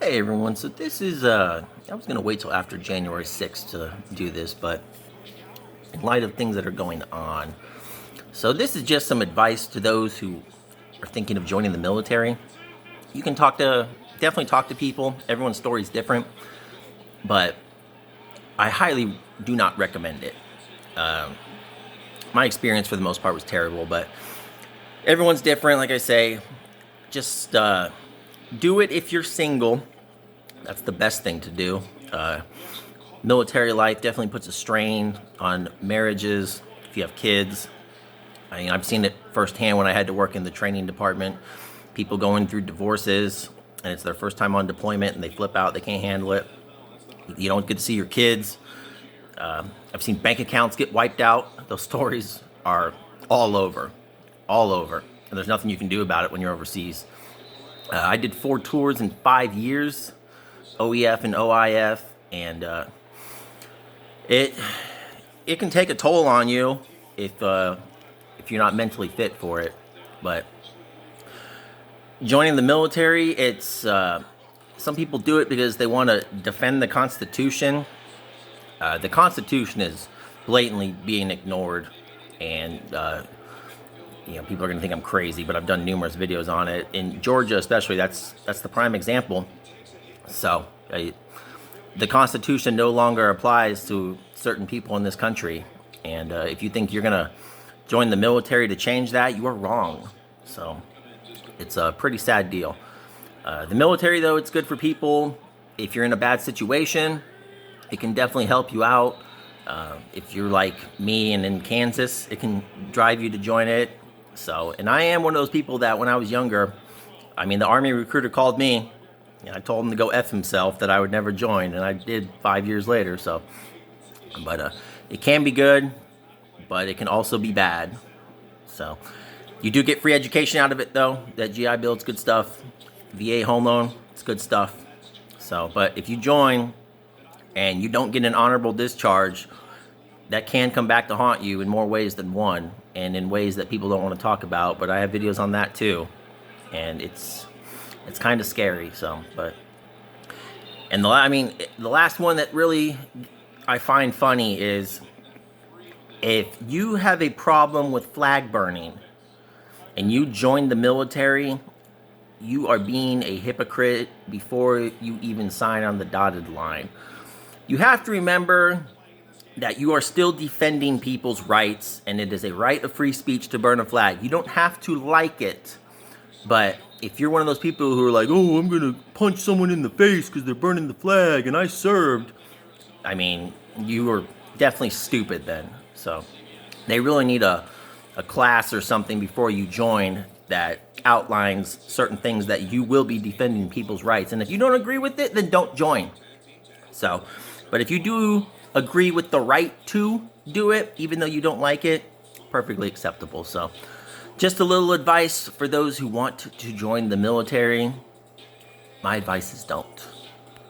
Hey everyone, so this is I was gonna wait till after January 6th to do this, but in light of things that are going on. So this is just some advice to those who are thinking of joining the military. You can definitely talk to people. Everyone's story is different, but I highly do not recommend it. My experience for the most part was terrible, but everyone's different. Like I say, just do it if you're single. That's the best thing to do. Military life definitely puts a strain on marriages if you have kids. I mean, I've seen it firsthand when I had to work in the training department. People going through divorces, and it's their first time on deployment, and they flip out. They can't handle it. You don't get to see your kids. I've seen bank accounts get wiped out. Those stories are all over, and there's nothing you can do about it when you're overseas. I did 4 tours in 5 years, OEF and OIF, and it can take a toll on you if you're not mentally fit for it. But joining the military, it's some people do it because they want to defend the Constitution. The Constitution is blatantly being ignored, and people are going to think I'm crazy, but I've done numerous videos on it. In Georgia especially, that's the prime example. So the Constitution no longer applies to certain people in this country, and if you think you're going to join the military to change that, you are wrong. So it's a pretty sad deal. The military, though, it's good for people. If you're in a bad situation, it can definitely help you out. If you're like me and in Kansas, it can drive you to join it. So, and I am one of those people that when I was younger, I mean, the Army recruiter called me, and I told him to go F himself, that I would never join, and I did 5 years later. So, but it can be good, but it can also be bad. So, you do get free education out of it, though. That GI Bill, it's good stuff. VA home loan, it's good stuff. So, but if you join and you don't get an honorable discharge, that can come back to haunt you in more ways than one, and in ways that people don't want to talk about. But I have videos on that too, and it's kind of scary. So, but and the last one that really I find funny is if you have a problem with flag burning and you join the military, you are being a hypocrite before you even sign on the dotted line. You have to remember that you are still defending people's rights, and it is a right of free speech to burn a flag. You don't have to like it, but if you're one of those people who are like, oh, I'm going to punch someone in the face because they're burning the flag and I served, I mean, you are definitely stupid then. So they really need a class or something before you join that outlines certain things that you will be defending people's rights. And if you don't agree with it, then don't join. So, but if you do agree with the right to do it, even though you don't like it, perfectly acceptable. So just a little advice for those who want to join the military. My advice is don't.